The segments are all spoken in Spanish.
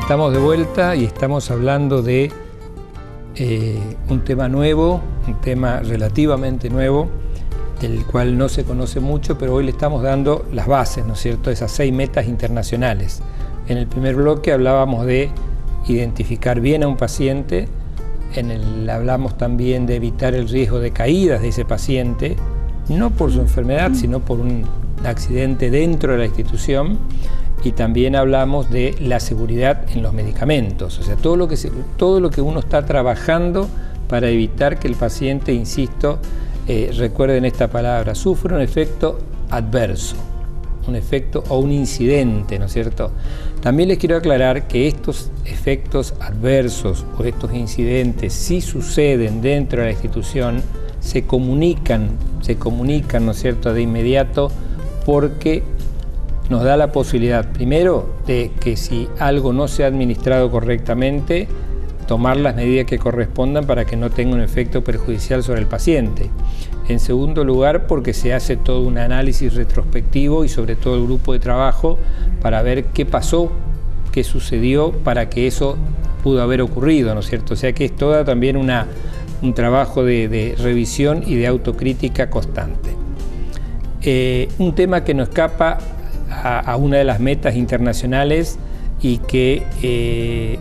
Estamos de vuelta y estamos hablando de un tema nuevo, un tema relativamente nuevo, del cual no se conoce mucho, pero hoy le estamos dando las bases, ¿no es cierto?, esas 6 metas internacionales. En el primer bloque hablábamos de identificar bien a un paciente, hablamos también de evitar el riesgo de caídas de ese paciente, no por su enfermedad, sino por un accidente dentro de la institución, y también hablamos de la seguridad en los medicamentos, o sea, todo lo que uno está trabajando para evitar que el paciente, insisto, recuerden esta palabra, sufra un efecto adverso, un efecto o un incidente, ¿no es cierto? También les quiero aclarar que estos efectos adversos o estos incidentes, si suceden dentro de la institución, se comunican, ¿no es cierto?, de inmediato, porque nos da la posibilidad, primero, de que si algo no se ha administrado correctamente, tomar las medidas que correspondan para que no tenga un efecto perjudicial sobre el paciente. En segundo lugar, porque se hace todo un análisis retrospectivo y sobre todo el grupo de trabajo para ver qué pasó, qué sucedió para que eso pudo haber ocurrido, ¿no es cierto? O sea que es toda también un trabajo de revisión y de autocrítica constante. Un tema que no escapa a una de las metas internacionales y que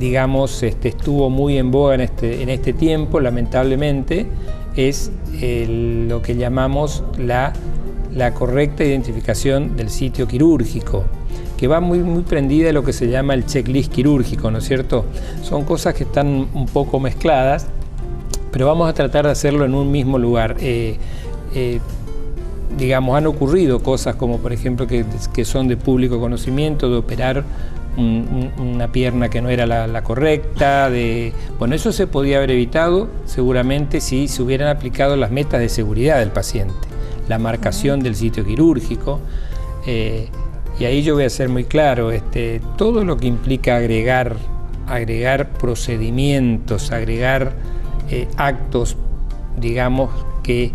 digamos estuvo muy en boga en este tiempo, lamentablemente, es lo que llamamos la correcta identificación del sitio quirúrgico, que va muy prendida de lo que se llama el checklist quirúrgico, ¿no es cierto? Son cosas que están un poco mezcladas, pero vamos a tratar de hacerlo en un mismo lugar. Digamos, han ocurrido cosas como, por ejemplo, que son de público conocimiento, de operar una pierna que no era la correcta, bueno, eso se podía haber evitado seguramente si se hubieran aplicado las metas de seguridad del paciente, la marcación del sitio quirúrgico, y ahí yo voy a ser muy claro, todo lo que implica agregar procedimientos, agregar actos, digamos, que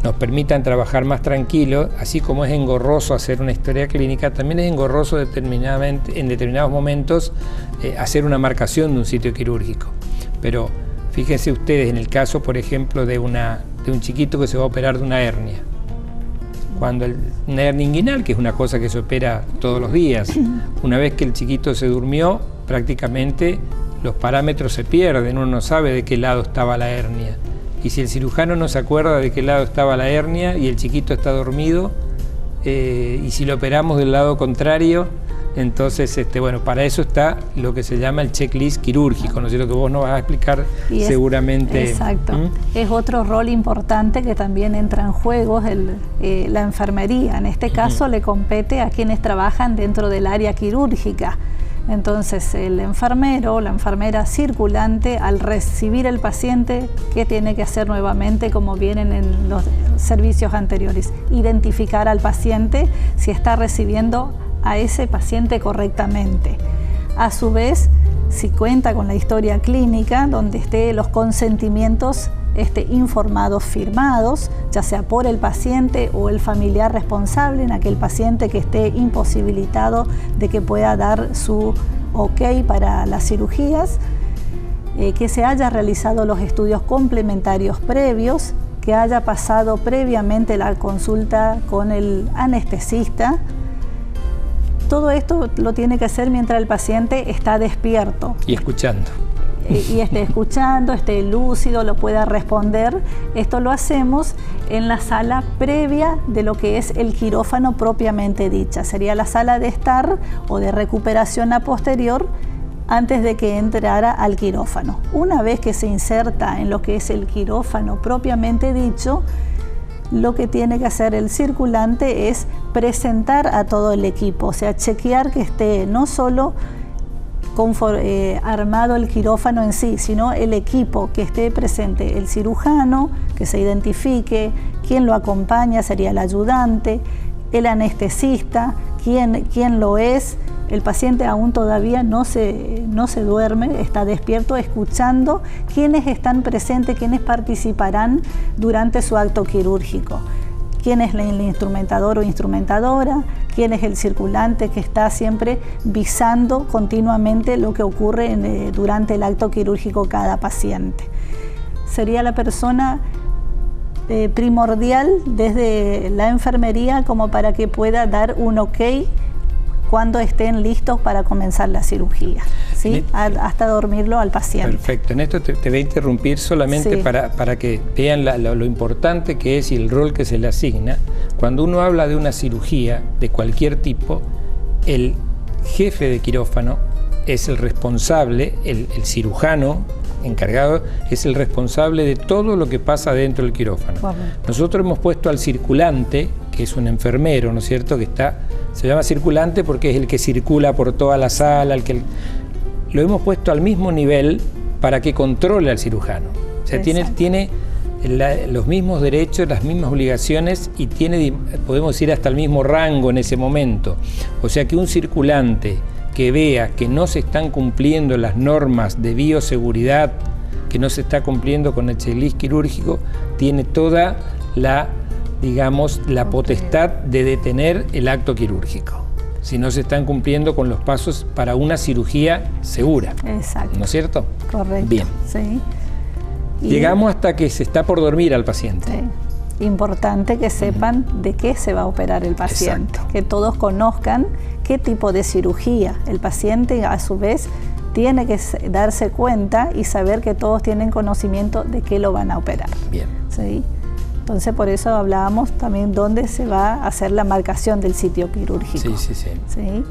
nos permitan trabajar más tranquilo, así como es engorroso hacer una historia clínica, también es engorroso en determinados momentos hacer una marcación de un sitio quirúrgico. Pero fíjense ustedes en el caso, por ejemplo, de un chiquito que se va a operar de una hernia. Cuando una hernia inguinal, que es una cosa que se opera todos los días, una vez que el chiquito se durmió, prácticamente los parámetros se pierden, uno no sabe de qué lado estaba la hernia. Y si el cirujano no se acuerda de qué lado estaba la hernia y el chiquito está dormido, y si lo operamos del lado contrario, entonces, bueno, para eso está lo que se llama el checklist quirúrgico, ¿no es cierto?, que vos nos vas a explicar seguramente. Exacto. Es otro rol importante que también entra en juego, la enfermería. En este caso le compete a quienes trabajan dentro del área quirúrgica. Entonces el enfermero o la enfermera circulante, al recibir el paciente, ¿qué tiene que hacer nuevamente como vienen en los servicios anteriores? Identificar al paciente si está recibiendo a ese paciente correctamente. A su vez, si cuenta con la historia clínica, donde esté los consentimientos informados, firmados, ya sea por el paciente o el familiar responsable en aquel paciente que esté imposibilitado de que pueda dar su ok para las cirugías, que se haya realizado los estudios complementarios previos, que haya pasado previamente la consulta con el anestesista. Todo esto lo tiene que hacer mientras el paciente está despierto. Y escuchando. Y esté escuchando, esté lúcido, lo pueda responder. Esto lo hacemos en la sala previa de lo que es el quirófano propiamente dicha. Sería la sala de estar o de recuperación a posterior antes de que entrara al quirófano. Una vez que se inserta en lo que es el quirófano propiamente dicho, lo que tiene que hacer el circulante es presentar a todo el equipo, o sea, chequear que esté no solo armado el quirófano en sí, sino el equipo, que esté presente el cirujano, que se identifique, quién lo acompaña, sería el ayudante, el anestesista, quién lo es. El paciente aún todavía no se duerme, está despierto escuchando quiénes están presentes, quiénes participarán durante su acto quirúrgico. quién es el instrumentador o instrumentadora, quién es el circulante que está siempre visando continuamente lo que ocurre durante el acto quirúrgico cada paciente. Sería la persona primordial desde la enfermería como para que pueda dar un ok cuando estén listos para comenzar la cirugía, ¿sí? Hasta dormirlo al paciente. Perfecto. En esto te voy a interrumpir solamente para que vean lo importante que es y el rol que se le asigna. Cuando uno habla de una cirugía de cualquier tipo, el jefe de quirófano es el responsable, el cirujano encargado es el responsable de todo lo que pasa dentro del quirófano. Nosotros hemos puesto al circulante, que es un enfermero, ¿no es cierto?, que se llama circulante porque es el que circula por toda la sala, lo hemos puesto al mismo nivel para que controle al cirujano. O sea, tiene los mismos derechos, las mismas obligaciones y tiene, podemos decir, hasta el mismo rango en ese momento. O sea que un circulante que vea que no se están cumpliendo las normas de bioseguridad, que no se está cumpliendo con el checklist quirúrgico, tiene toda la, digamos, la potestad de detener el acto quirúrgico, si no se están cumpliendo con los pasos para una cirugía segura. Exacto. ¿No es cierto? Correcto. Bien. Sí. Llegamos hasta que se está por dormir al paciente. Sí. Importante que sepan de qué se va a operar el paciente, que todos conozcan qué tipo de cirugía. El paciente a su vez tiene que darse cuenta y saber que todos tienen conocimiento de qué lo van a operar. Bien. ¿Sí? Entonces por eso hablábamos también dónde se va a hacer la marcación del sitio quirúrgico. Sí.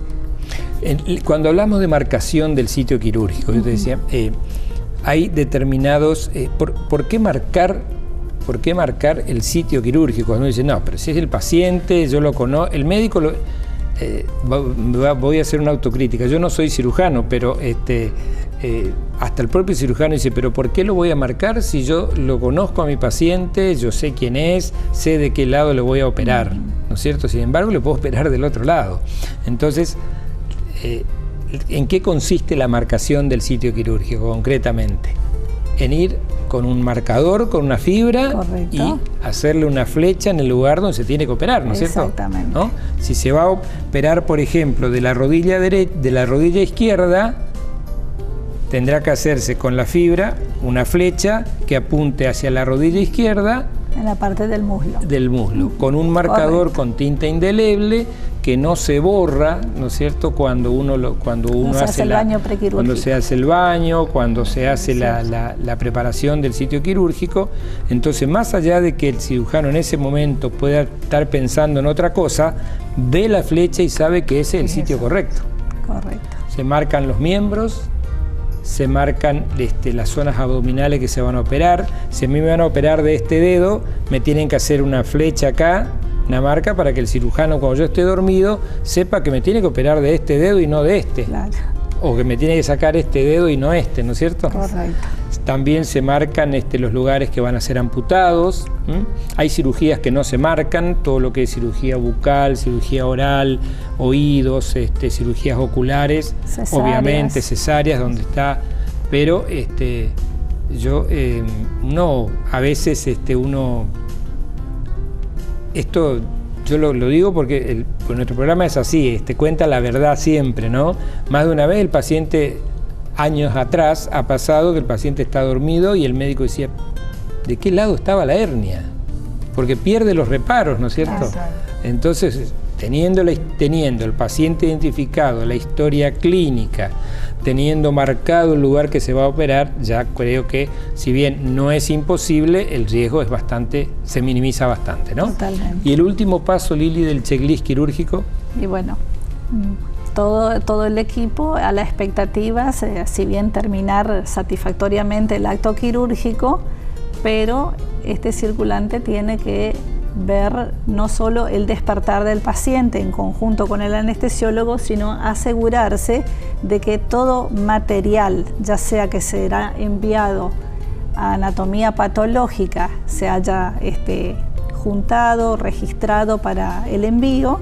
Cuando hablamos de marcación del sitio quirúrgico, yo te decía, hay determinados... ¿por qué marcar el sitio quirúrgico? Uno dice, no, pero si es el paciente, yo lo conozco, el médico voy a hacer una autocrítica, yo no soy cirujano, pero hasta el propio cirujano dice, pero ¿por qué lo voy a marcar si yo lo conozco a mi paciente, yo sé quién es, sé de qué lado le voy a operar, ¿no es cierto? Sin embargo, le puedo operar del otro lado. Entonces, ¿en qué consiste la marcación del sitio quirúrgico concretamente? En ir con un marcador, con una fibra. Correcto. Y hacerle una flecha en el lugar donde se tiene que operar, ¿no es cierto? Exactamente. ¿No? Si se va a operar, por ejemplo, de la rodilla izquierda, tendrá que hacerse con la fibra una flecha que apunte hacia la rodilla izquierda. En la parte del muslo. Del muslo, con un marcador. Correcto. Con tinta indeleble que no se borra, ¿no es cierto?, cuando uno hace el baño prequirúrgico. Cuando se hace el baño, cuando se hace la preparación del sitio quirúrgico. Entonces, más allá de que el cirujano en ese momento pueda estar pensando en otra cosa, ve la flecha y sabe que ese es el sitio correcto. Correcto. Se marcan los miembros, se marcan las zonas abdominales que se van a operar. Si a mí me van a operar de este dedo, me tienen que hacer una flecha acá, una marca, para que el cirujano, cuando yo esté dormido, sepa que me tiene que operar de este dedo y no de este. Claro. O que me tiene que sacar este dedo y no este, ¿no es cierto? Correcto. También se marcan los lugares que van a ser amputados. Hay cirugías que no se marcan, todo lo que es cirugía bucal, cirugía oral, oídos, cirugías oculares, cesáreas. Obviamente cesáreas, donde está, pero a veces esto yo lo digo porque nuestro programa es así, cuenta la verdad siempre, ¿no? Más de una vez el paciente, años atrás, ha pasado que el paciente está dormido y el médico decía, ¿de qué lado estaba la hernia? Porque pierde los reparos, ¿no es cierto? Entonces, teniendo el paciente identificado, la historia clínica, teniendo marcado el lugar que se va a operar, ya creo que, si bien no es imposible, el riesgo se minimiza bastante, ¿no? Totalmente. Y el último paso, Lili, del checklist quirúrgico. Y bueno, todo el equipo a la expectativa, si bien terminar satisfactoriamente el acto quirúrgico, pero este circulante tiene que ver no solo el despertar del paciente en conjunto con el anestesiólogo, sino asegurarse de que todo material, ya sea que será enviado a anatomía patológica, se haya juntado, registrado para el envío,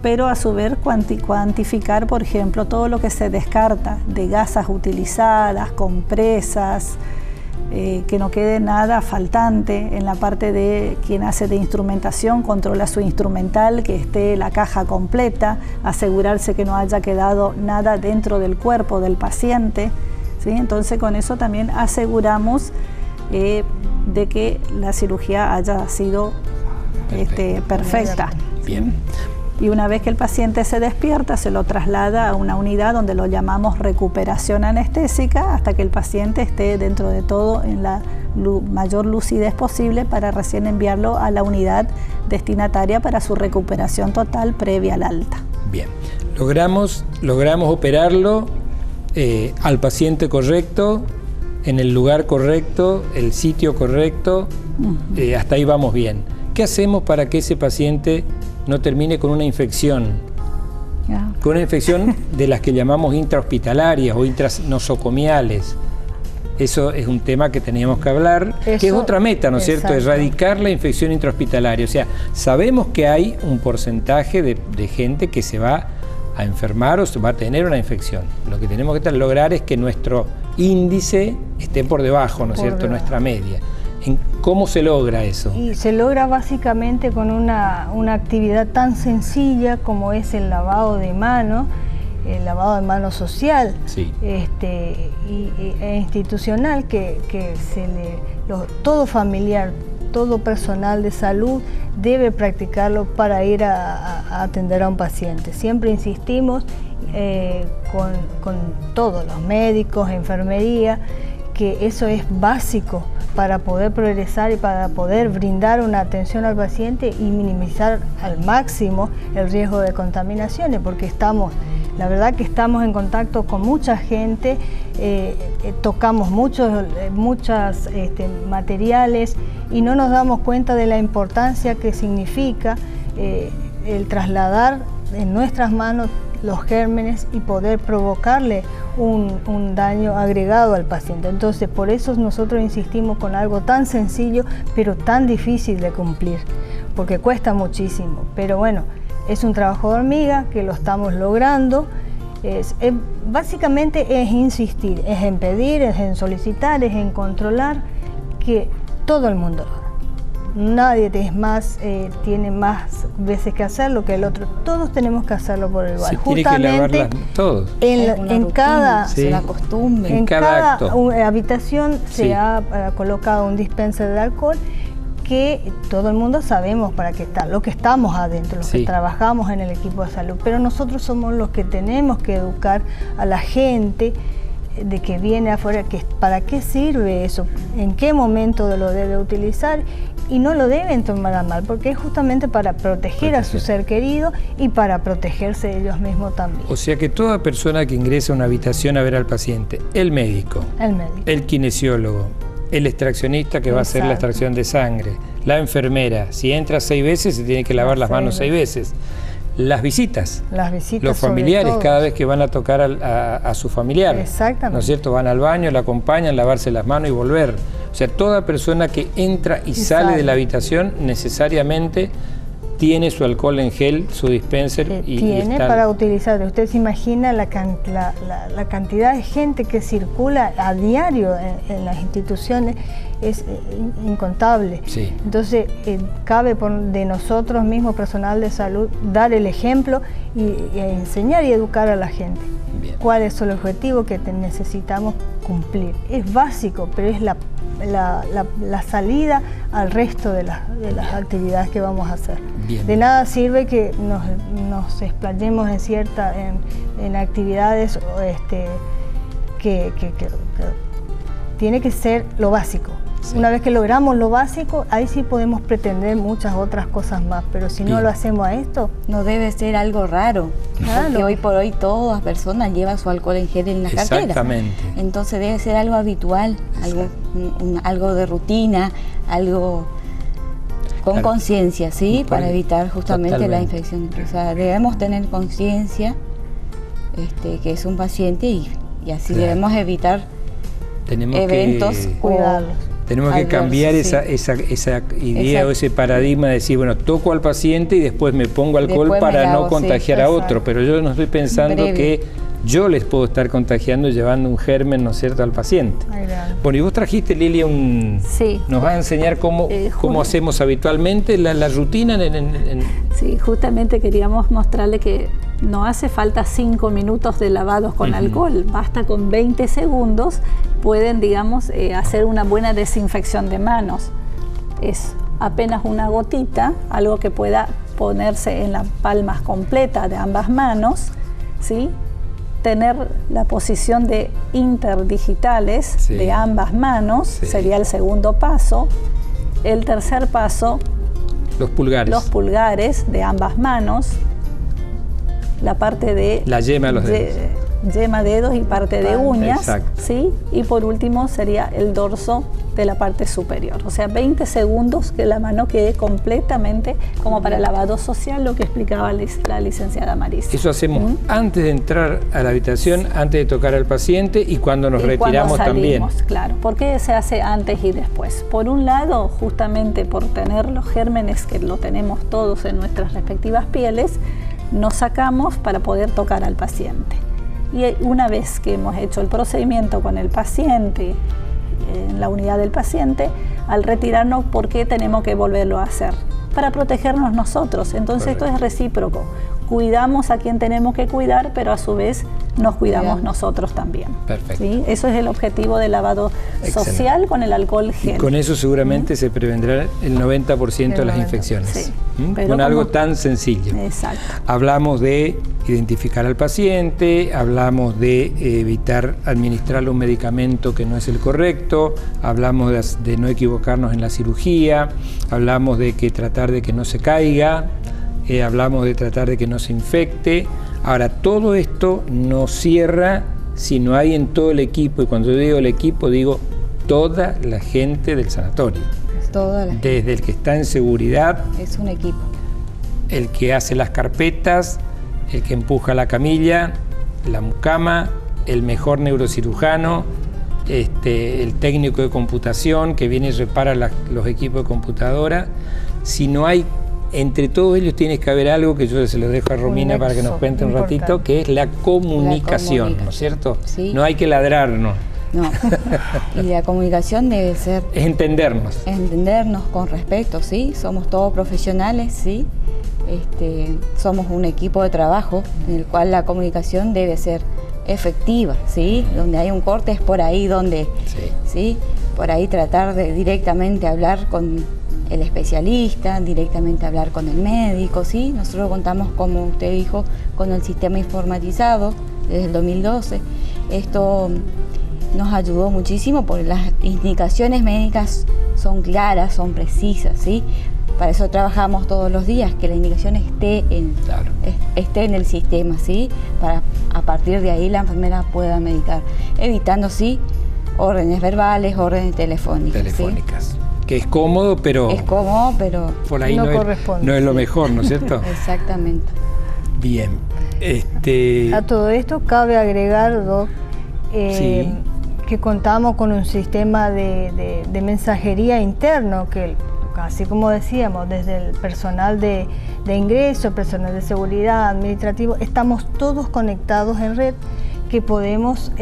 pero a su vez cuantificar, por ejemplo, todo lo que se descarta de gasas utilizadas, compresas, que no quede nada faltante en la parte de quien hace de instrumentación, controla su instrumental, que esté la caja completa, asegurarse que no haya quedado nada dentro del cuerpo del paciente, ¿sí? Entonces con eso también aseguramos de que la cirugía haya sido perfecta. Bien. Y una vez que el paciente se despierta, se lo traslada a una unidad donde lo llamamos recuperación anestésica, hasta que el paciente esté dentro de todo en la mayor lucidez posible, para recién enviarlo a la unidad destinataria para su recuperación total previa al alta. Bien, logramos operarlo al paciente correcto, en el lugar correcto, el sitio correcto, hasta ahí vamos bien. ¿Qué hacemos para que ese paciente no termine con una infección? Con una infección de las que llamamos intrahospitalarias o intranosocomiales. Eso es un tema que teníamos que hablar, que es otra meta, ¿no es cierto? Erradicar la infección intrahospitalaria. O sea, sabemos que hay un porcentaje de gente que se va a enfermar o se va a tener una infección. Lo que tenemos que lograr es que nuestro índice esté por debajo, ¿no es cierto? Nuestra media. ¿Cómo se logra eso? Y se logra básicamente con una actividad tan sencilla como es el lavado de manos social, sí, e institucional, que todo familiar, todo personal de salud debe practicarlo para ir a atender a un paciente. Siempre insistimos con todos los médicos, enfermería, que eso es básico para poder progresar y para poder brindar una atención al paciente y minimizar al máximo el riesgo de contaminaciones, porque la verdad que estamos en contacto con mucha gente, tocamos muchos materiales y no nos damos cuenta de la importancia que significa el trasladar en nuestras manos los gérmenes y poder provocarle un daño agregado al paciente. Entonces, por eso nosotros insistimos con algo tan sencillo, pero tan difícil de cumplir, porque cuesta muchísimo. Pero bueno, es un trabajo de hormiga que lo estamos logrando. Básicamente es insistir, es en pedir, es en solicitar, es en controlar que todo el mundo lo haga. Nadie tiene más veces que hacerlo que el otro. Todos tenemos que hacerlo por igual. Se tiene que lavarlas todos. En cada costumbre. En cada habitación se ha colocado un dispenser de alcohol, que todo el mundo sabemos para qué está, los que estamos adentro, los que trabajamos en el equipo de salud, pero nosotros somos los que tenemos que educar a la gente de que viene afuera, que para qué sirve eso, en qué momento lo debe utilizar, y no lo deben tomar a mal, porque es justamente para proteger a su ser querido y para protegerse ellos mismos también. O sea que toda persona que ingresa a una habitación a ver al paciente, el médico, el kinesiólogo, el extraccionista que va a hacer la extracción de sangre, la enfermera, si entra 6 veces se tiene que lavar las manos 6 veces. Las visitas, los familiares, cada vez que van a tocar a su familiar, ¿no es cierto? Van al baño, la acompañan, lavarse las manos y volver. O sea, toda persona que entra y sale de la habitación necesariamente tiene su alcohol en gel, su dispenser. Tiene para utilizar. Usted se imagina la cantidad de gente que circula a diario en las instituciones, es incontable. Sí. Entonces, cabe de nosotros mismos, personal de salud, dar el ejemplo y enseñar y educar a la gente. Bien. ¿Cuál es el objetivo que necesitamos cumplir? Es básico, pero es la salida al resto de las actividades que vamos a hacer. Bien. De nada sirve que nos explayemos en actividades que tiene que ser lo básico. Sí. Una vez que logramos lo básico, ahí sí podemos pretender muchas otras cosas más, pero si no lo hacemos a esto... No debe ser algo raro, porque hoy por hoy todas las personas llevan su alcohol en gel en la cartera. Exactamente. Entonces debe ser algo habitual, algo de rutina, algo con conciencia, ¿sí? Para evitar justamente la infección. O sea, debemos tener conciencia que es un paciente y así debemos evitar eventos, cuidarlos. Tenemos que cambiar esa idea o ese paradigma de decir, bueno, toco al paciente y después me pongo alcohol para no contagiar a otro, pero yo no estoy pensando que yo les puedo estar contagiando llevando un germen, ¿no es cierto?, al paciente. Bueno, y vos trajiste, Lilia, nos va a enseñar cómo hacemos habitualmente la rutina. Sí, justamente queríamos mostrarle que no hace falta 5 minutos de lavados con alcohol, basta con 20 segundos, pueden, digamos, hacer una buena desinfección de manos. Es apenas una gotita, algo que pueda ponerse en las palmas completas de ambas manos, ¿sí? Tener la posición de interdigitales de ambas manos, sería el segundo paso. El tercer paso, los pulgares de ambas manos, la parte de la yema de los dedos. Yema, dedos y parte de uñas, ¿sí? Y por último sería el dorso de la parte superior. O sea, 20 segundos que la mano quede completamente como para lavado social, lo que explicaba la licenciada Marisa. Eso hacemos antes de entrar a la habitación, antes de tocar al paciente y cuando nos retiramos también. Claro. ¿Por qué se hace antes y después? Por un lado, justamente por tener los gérmenes que lo tenemos todos en nuestras respectivas pieles, nos sacamos para poder tocar al paciente. Y una vez que hemos hecho el procedimiento con el paciente, en la unidad del paciente, al retirarnos, ¿por qué tenemos que volverlo a hacer? Para protegernos nosotros. Entonces esto es recíproco. Cuidamos a quien tenemos que cuidar, pero a su vez nos cuidamos nosotros también. Perfecto. ¿Sí? Eso es el objetivo del lavado social con el alcohol gel. Y con eso seguramente se prevendrá el 90% de las infecciones. Sí. Con algo tan sencillo. Exacto. Hablamos de identificar al paciente, hablamos de evitar administrarle un medicamento que no es el correcto, hablamos de no equivocarnos en la cirugía, hablamos de que tratar de que no se caiga, hablamos de tratar de que no se infecte. Ahora, todo esto no cierra si no hay en todo el equipo, y cuando yo digo el equipo, digo toda la gente del sanatorio. Toda la gente. Desde el que está en seguridad. Es un equipo. El que hace las carpetas, el que empuja la camilla, la mucama, el mejor neurocirujano, el técnico de computación que viene y repara los equipos de computadora. Si no hay, entre todos ellos tiene que haber algo que yo se lo dejo a Romina para que nos cuente un ratito, que es la comunicación, ¿no es cierto? Sí. No hay que ladrarnos. No, y la comunicación debe ser... Es entendernos. Entendernos con respeto, ¿sí? Somos todos profesionales, ¿sí? Somos un equipo de trabajo en el cual la comunicación debe ser efectiva, ¿sí? Donde hay un corte es por ahí donde, ¿sí? Por ahí tratar de directamente hablar con el especialista, directamente hablar con el médico, ¿sí? Nosotros contamos, como usted dijo, con el sistema informatizado desde el 2012. Esto nos ayudó muchísimo porque las indicaciones médicas son claras, son precisas, ¿sí? Para eso trabajamos todos los días, que la indicación esté en el sistema, ¿sí? Para a partir de ahí la enfermera pueda medicar, evitando, sí, órdenes verbales, órdenes telefónicas. ¿Sí? Que es cómodo, pero... Es cómodo, pero... Por ahí no es lo mejor, ¿no es cierto? Exactamente. Bien. A todo esto cabe agregar, Doc, que contamos con un sistema de mensajería interno que, así como decíamos, desde el personal de ingreso, personal de seguridad, administrativo, estamos todos conectados en red, que podemos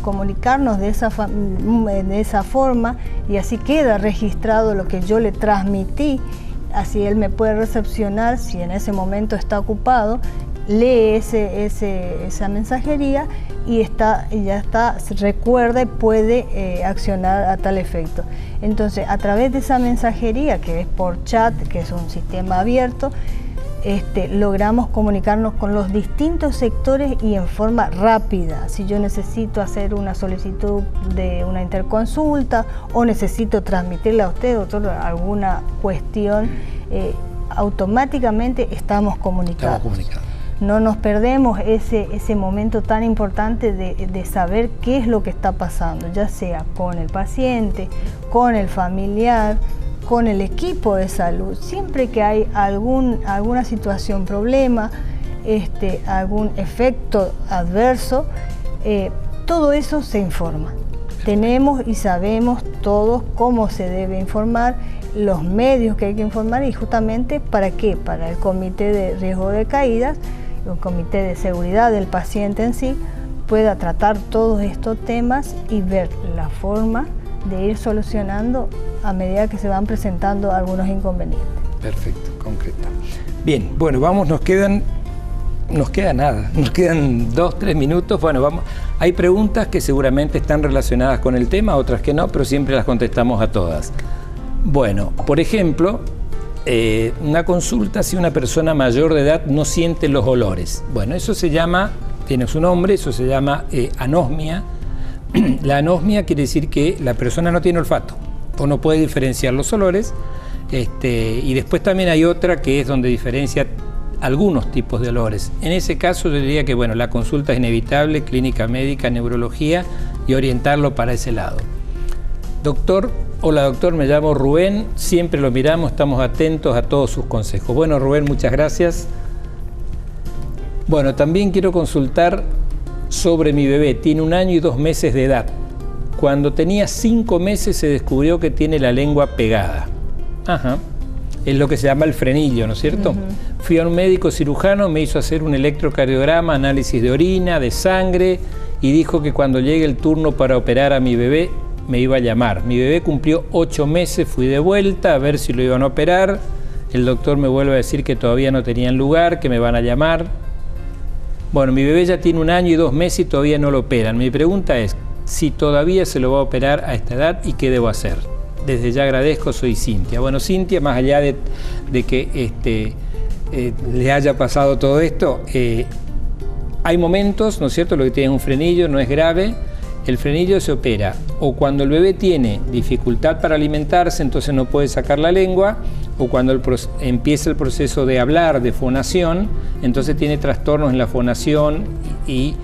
comunicarnos de esa forma, y así queda registrado lo que yo le transmití, así él me puede recepcionar si en ese momento está ocupado, lee esa mensajería y ya está, se recuerda y puede accionar a tal efecto. Entonces, a través de esa mensajería, que es por chat, que es un sistema abierto, logramos comunicarnos con los distintos sectores y en forma rápida. Si yo necesito hacer una solicitud de una interconsulta o necesito transmitirle a usted, doctor, alguna cuestión, automáticamente estamos comunicados. No nos perdemos ese momento tan importante de saber qué es lo que está pasando, ya sea con el paciente, con el familiar, con el equipo de salud. Siempre que hay alguna situación, problema, algún efecto adverso, todo eso se informa. Tenemos y sabemos todos cómo se debe informar, los medios que hay que informar, y justamente ¿para qué? Para el comité de riesgo de caídas, un comité de seguridad del paciente en sí, pueda tratar todos estos temas y ver la forma de ir solucionando a medida que se van presentando algunos inconvenientes. Perfecto, concreto. Bien, bueno, vamos, nos quedan nada, nos quedan 2-3 minutos. Bueno, vamos. Hay preguntas que seguramente están relacionadas con el tema, otras que no, pero siempre las contestamos a todas. Bueno, por ejemplo, una consulta si una persona mayor de edad no siente los olores. Bueno, eso se llama, tiene su nombre, eso se llama anosmia. La anosmia quiere decir que la persona no tiene olfato o no puede diferenciar los olores. Y después también hay otra que es donde diferencia algunos tipos de olores. En ese caso yo diría que bueno, la consulta es inevitable, clínica médica, neurología, y orientarlo para ese lado. Doctor, hola doctor, me llamo Rubén, siempre lo miramos, estamos atentos a todos sus consejos. Bueno Rubén, muchas gracias. Bueno, también quiero consultar sobre mi bebé, tiene 1 año y 2 meses de edad. Cuando tenía 5 meses se descubrió que tiene la lengua pegada. Ajá. Es lo que se llama el frenillo, ¿no es cierto? Fui a un médico cirujano, me hizo hacer un electrocardiograma, análisis de orina, de sangre, y dijo que cuando llegue el turno para operar a mi bebé, me iba a llamar. Mi bebé cumplió 8 meses, fui de vuelta a ver si lo iban a operar. El doctor me vuelve a decir que todavía no tenían lugar, que me van a llamar. Bueno, mi bebé ya tiene 1 año y 2 meses y todavía no lo operan. Mi pregunta es, si todavía se lo va a operar a esta edad y qué debo hacer. Desde ya agradezco, soy Cintia. Bueno, Cintia, más allá de que le haya pasado todo esto, hay momentos, ¿no es cierto?, lo que tiene un frenillo, no es grave. El frenillo se opera o cuando el bebé tiene dificultad para alimentarse, entonces no puede sacar la lengua, o cuando empieza el proceso de hablar, de fonación, entonces tiene trastornos en la fonación y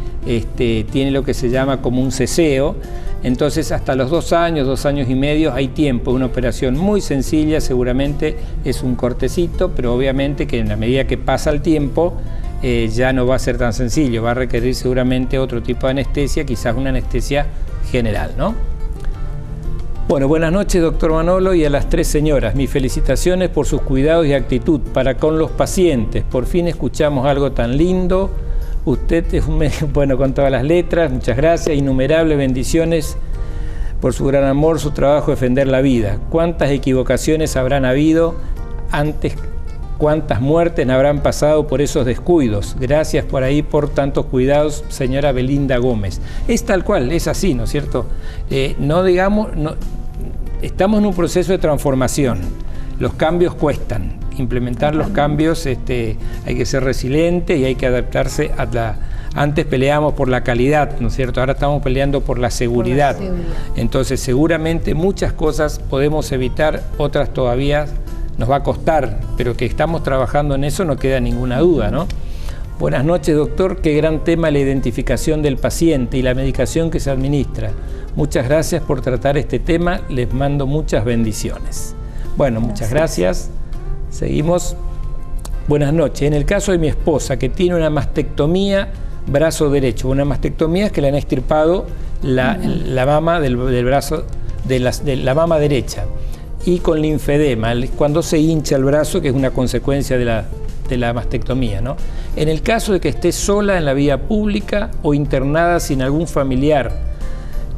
tiene lo que se llama como un ceseo. Entonces hasta los 2 años, 2 años y medio hay tiempo, una operación muy sencilla, seguramente es un cortecito, pero obviamente que en la medida que pasa el tiempo ya no va a ser tan sencillo, va a requerir seguramente otro tipo de anestesia, quizás una anestesia general, ¿no? Bueno, buenas noches doctor Manolo y a las 3 señoras, mis felicitaciones por sus cuidados y actitud para con los pacientes, por fin escuchamos algo tan lindo. Usted es un médico, bueno, con todas las letras, muchas gracias, innumerables bendiciones por su gran amor, su trabajo, defender la vida. ¿Cuántas equivocaciones habrán habido antes? ¿Cuántas muertes habrán pasado por esos descuidos? Gracias por ahí, por tantos cuidados, señora Belinda Gómez. Es tal cual, es así, ¿no es cierto? No digamos, no, estamos en un proceso de transformación, los cambios cuestan. Implementar los cambios, hay que ser resiliente y hay que adaptarse a la... Antes peleábamos por la calidad, ¿no es cierto? Ahora estamos peleando por la seguridad. Entonces seguramente muchas cosas podemos evitar, otras todavía nos va a costar, pero que estamos trabajando en eso no queda ninguna duda, ¿no? Buenas noches doctor, qué gran tema la identificación del paciente y la medicación que se administra. Muchas gracias por tratar este tema, les mando muchas bendiciones. Bueno, muchas gracias. Seguimos. Buenas noches. En el caso de mi esposa, que tiene una mastectomía brazo derecho, una mastectomía es que le han extirpado la mama del brazo, de la mama derecha, y con linfedema, cuando se hincha el brazo, que es una consecuencia de la mastectomía, ¿no? En el caso de que esté sola en la vía pública o internada sin algún familiar,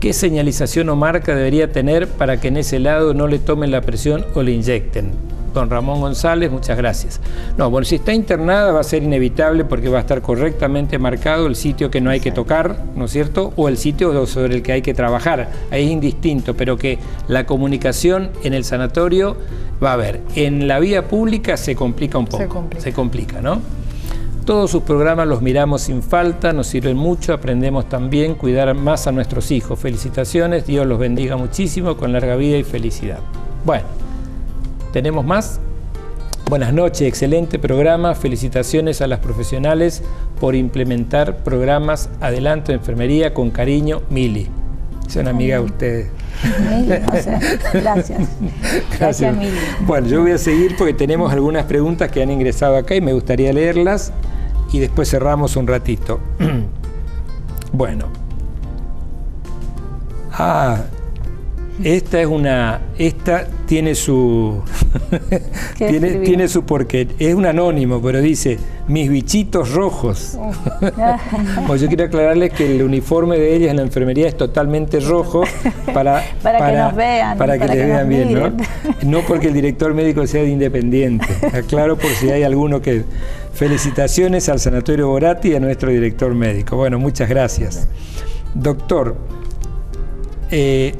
¿qué señalización o marca debería tener para que en ese lado no le tomen la presión o le inyecten? Don Ramón González, muchas gracias. No, bueno, si está internada va a ser inevitable porque va a estar correctamente marcado el sitio que no hay que tocar, ¿no es cierto? O el sitio sobre el que hay que trabajar. Ahí es indistinto, pero que la comunicación en el sanatorio va a haber. En la vía pública se complica un poco. Se complica, ¿no? Todos sus programas los miramos sin falta, nos sirven mucho, aprendemos también a cuidar más a nuestros hijos. Felicitaciones, Dios los bendiga muchísimo, con larga vida y felicidad. Bueno. ¿Tenemos más? Buenas noches, excelente programa. Felicitaciones a las profesionales por implementar programas. Adelante, enfermería, con cariño, Mili. Es una amiga de ustedes. Mili, o sea, gracias. Gracias, Mili. Bueno, yo voy a seguir porque tenemos algunas preguntas que han ingresado acá y me gustaría leerlas y después cerramos un ratito. Bueno. Esta tiene su tiene su porqué. Es un anónimo, pero dice mis bichitos rojos. Pues yo quiero aclararles que el uniforme de ellas en la enfermería es totalmente rojo para que nos vean, para que les vean bien, ¿no? No porque el director médico sea de Independiente. Aclaro por si hay alguno que... Felicitaciones al Sanatorio Boratti y a nuestro director médico. Bueno, muchas gracias. Doctor, esta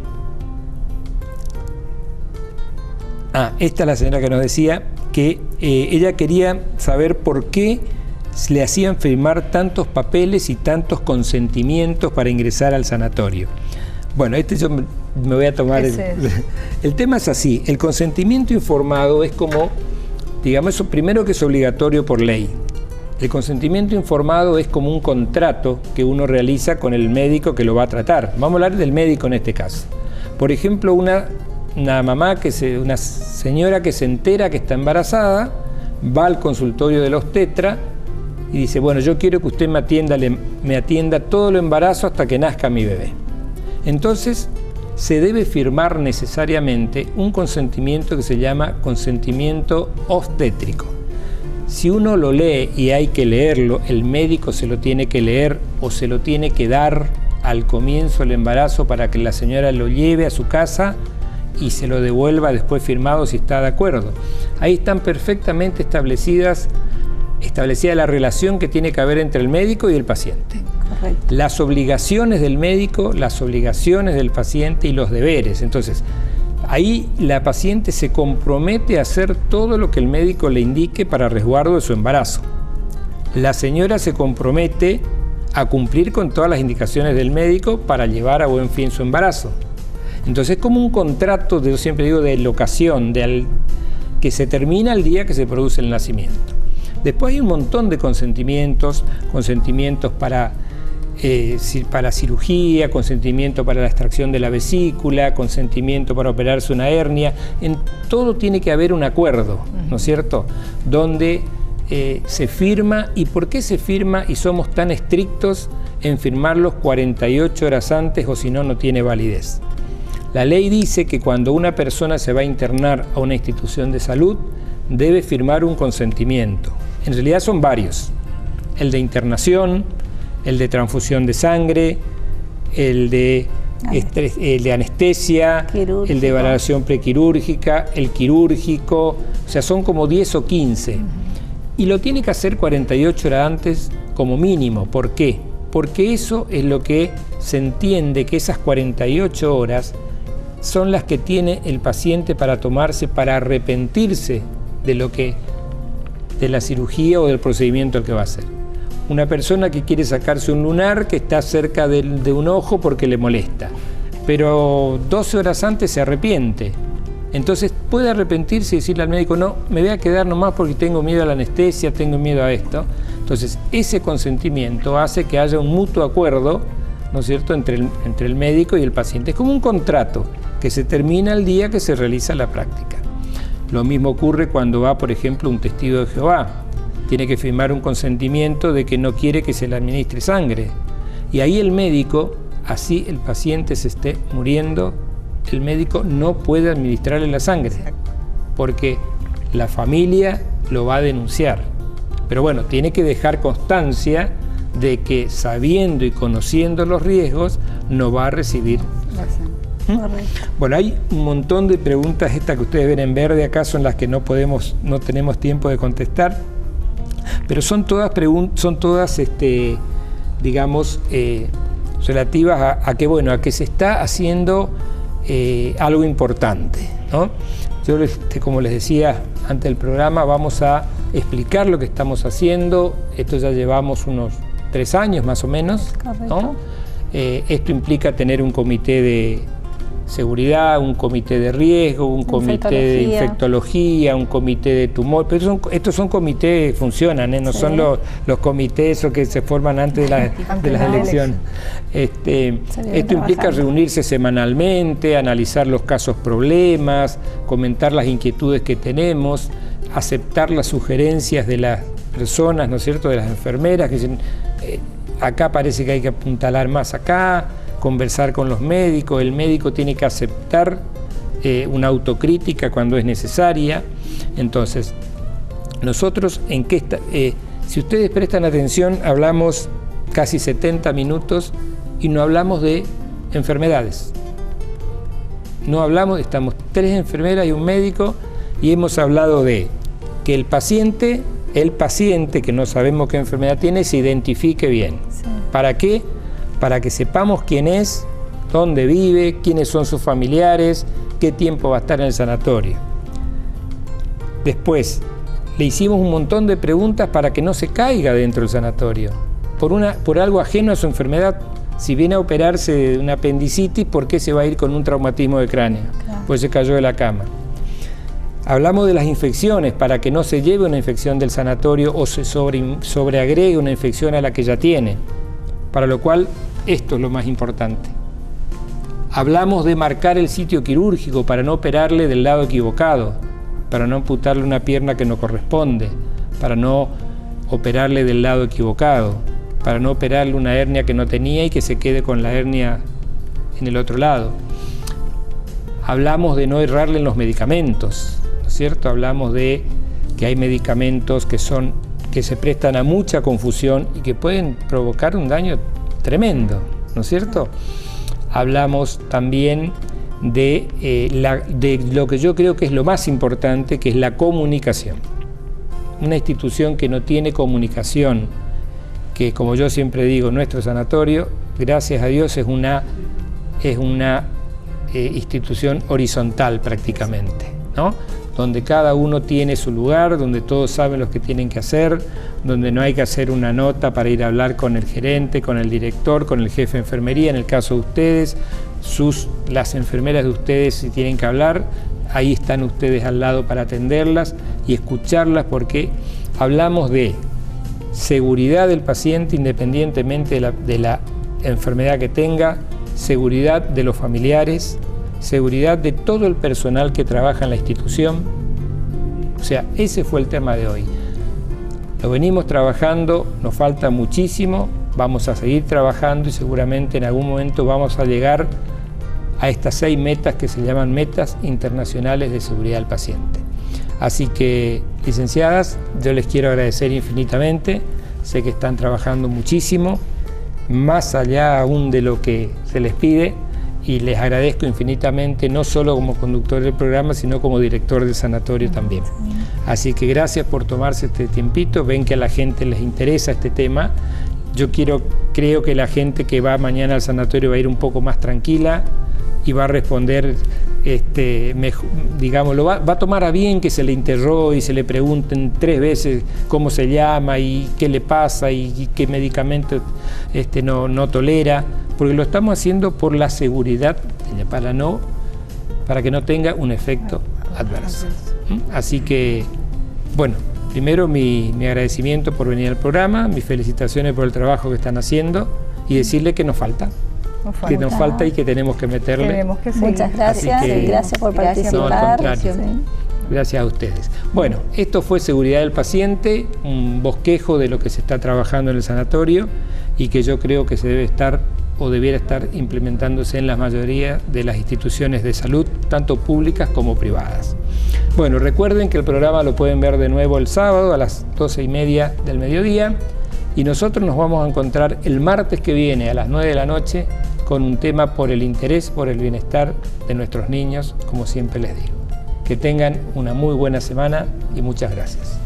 es la señora que nos decía que ella quería saber por qué le hacían firmar tantos papeles y tantos consentimientos para ingresar al sanatorio. Bueno, yo me voy a tomar... El tema es así, el consentimiento informado es como, digamos, eso primero que es obligatorio por ley. El consentimiento informado es como un contrato que uno realiza con el médico que lo va a tratar. Vamos a hablar del médico en este caso. Por ejemplo, una una señora que se entera que está embarazada, va al consultorio del obstetra y dice, bueno, yo quiero que usted me atienda todo el embarazo hasta que nazca mi bebé. Entonces, se debe firmar necesariamente un consentimiento que se llama consentimiento obstétrico. Si uno lo lee, y hay que leerlo, el médico se lo tiene que leer o se lo tiene que dar al comienzo del embarazo para que la señora lo lleve a su casa y se lo devuelva después firmado si está de acuerdo. Ahí están perfectamente establecida la relación que tiene que haber entre el médico y el paciente. Correcto. Las obligaciones del médico, las obligaciones del paciente y los deberes. Entonces, ahí la paciente se compromete a hacer todo lo que el médico le indique para resguardo de su embarazo. La señora se compromete a cumplir con todas las indicaciones del médico para llevar a buen fin su embarazo. Entonces es como un contrato, yo siempre digo, de locación, que se termina el día que se produce el nacimiento. Después hay un montón de consentimientos para cirugía, consentimiento para la extracción de la vesícula, consentimiento para operarse una hernia. En todo tiene que haber un acuerdo, ¿no es cierto? Donde se firma. ¿Y por qué se firma y somos tan estrictos en firmarlos 48 horas antes o si no, no tiene validez? La ley dice que cuando una persona se va a internar a una institución de salud, debe firmar un consentimiento. En realidad son varios. El de internación, el de transfusión de sangre, el de anestesia, quirúrgico, el de evaluación prequirúrgica, el quirúrgico, o sea, son como 10 o 15. Y lo tiene que hacer 48 horas antes como mínimo. ¿Por qué? Porque eso es lo que se entiende, que esas 48 horas son las que tiene el paciente para tomarse, para arrepentirse de la cirugía o del procedimiento al que va a hacer. Una persona que quiere sacarse un lunar que está cerca de un ojo porque le molesta, pero 12 horas antes se arrepiente. Entonces puede arrepentirse y decirle al médico, no, me voy a quedar nomás porque tengo miedo a la anestesia, tengo miedo a esto. Entonces ese consentimiento hace que haya un mutuo acuerdo, ¿no es cierto?, entre el médico y el paciente. Es como un contrato que se termina el día que se realiza la práctica. Lo mismo ocurre cuando va, por ejemplo, un testigo de Jehová. Tiene que firmar un consentimiento de que no quiere que se le administre sangre. Y ahí el médico, así el paciente se esté muriendo, el médico no puede administrarle la sangre, porque la familia lo va a denunciar. Pero bueno, tiene que dejar constancia de que sabiendo y conociendo los riesgos, no va a recibir la sangre. Bueno, hay un montón de preguntas, estas que ustedes ven en verde acá son las que no tenemos tiempo de contestar, pero son todas digamos, relativas a que se está haciendo algo importante, ¿no? Yo, como les decía antes del programa, vamos a explicar lo que estamos haciendo. Esto ya llevamos unos 3 años más o menos, ¿no? Esto implica tener un comité de seguridad, un comité de riesgo, un comité de infectología, un comité de tumor, pero estos son comités, funcionan, no son los comités que se forman antes de las elecciones. Esto implica reunirse semanalmente, analizar los casos problemas, comentar las inquietudes que tenemos, aceptar las sugerencias de las personas, ¿no es cierto?, de las enfermeras, que dicen, acá parece que hay que apuntalar más acá. conversar con los médicos, el médico tiene que aceptar una autocrítica cuando es necesaria. Entonces, nosotros, si ustedes prestan atención, hablamos casi 70 minutos y no hablamos de enfermedades. No hablamos, estamos 3 enfermeras y un médico, y hemos hablado de que el paciente que no sabemos qué enfermedad tiene, se identifique bien. Sí. ¿Para qué? Para que sepamos quién es, dónde vive, quiénes son sus familiares, qué tiempo va a estar en el sanatorio. Después, le hicimos un montón de preguntas para que no se caiga dentro del sanatorio, por algo ajeno a su enfermedad. Si viene a operarse de una apendicitis, ¿por qué se va a ir con un traumatismo de cráneo? Claro. Pues se cayó de la cama. Hablamos de las infecciones, para que no se lleve una infección del sanatorio o se sobreagregue una infección a la que ya tiene, para lo cual esto es lo más importante. Hablamos de marcar el sitio quirúrgico para no operarle del lado equivocado, para no amputarle una pierna que no corresponde, para no operarle del lado equivocado, para no operarle una hernia que no tenía y que se quede con la hernia en el otro lado. Hablamos de no errarle en los medicamentos, ¿no es cierto? Hablamos de que hay medicamentos que se prestan a mucha confusión y que pueden provocar un daño tremendo, ¿no es cierto? Hablamos también de lo que yo creo que es lo más importante, que es la comunicación. Una institución que no tiene comunicación, que, como yo siempre digo, nuestro sanatorio, gracias a Dios, es una institución horizontal prácticamente, ¿no? Donde cada uno tiene su lugar, donde todos saben lo que tienen que hacer, donde no hay que hacer una nota para ir a hablar con el gerente, con el director, con el jefe de enfermería. En el caso de ustedes, las enfermeras de ustedes, si tienen que hablar, ahí están ustedes al lado para atenderlas y escucharlas, porque hablamos de seguridad del paciente independientemente de la enfermedad que tenga, seguridad de los familiares, seguridad de todo el personal que trabaja en la institución. O sea, ese fue el tema de hoy. Lo venimos trabajando, nos falta muchísimo, vamos a seguir trabajando y seguramente en algún momento vamos a llegar a estas 6 metas que se llaman metas internacionales de seguridad del paciente. Así que, licenciadas, yo les quiero agradecer infinitamente, sé que están trabajando muchísimo, más allá aún de lo que se les pide, y les agradezco infinitamente, no solo como conductor del programa, sino como director del sanatorio también. Así que gracias por tomarse este tiempito, ven que a la gente les interesa este tema. Yo creo que la gente que va mañana al sanatorio va a ir un poco más tranquila y va a responder, digamos, va a tomar a bien que se le interrogue y se le pregunten 3 veces cómo se llama y qué le pasa y qué medicamento no tolera, porque lo estamos haciendo por la seguridad, para que no tenga un efecto adverso. Así que, bueno, primero mi agradecimiento por venir al programa, mis felicitaciones por el trabajo que están haciendo y decirle que nos falta. Que nos falta y que tenemos que meterle. Tenemos que seguir. Muchas gracias, gracias por participar. No, al contrario. Sí. Gracias a ustedes. Bueno, esto fue seguridad del paciente, un bosquejo de lo que se está trabajando en el sanatorio y que yo creo que se debe estar o debiera estar implementándose en la mayoría de las instituciones de salud, tanto públicas como privadas. Bueno, recuerden que el programa lo pueden ver de nuevo el sábado a las 12:30 del mediodía y nosotros nos vamos a encontrar el martes que viene a las 9 de la noche con un tema por el interés, por el bienestar de nuestros niños, como siempre les digo. Que tengan una muy buena semana y muchas gracias.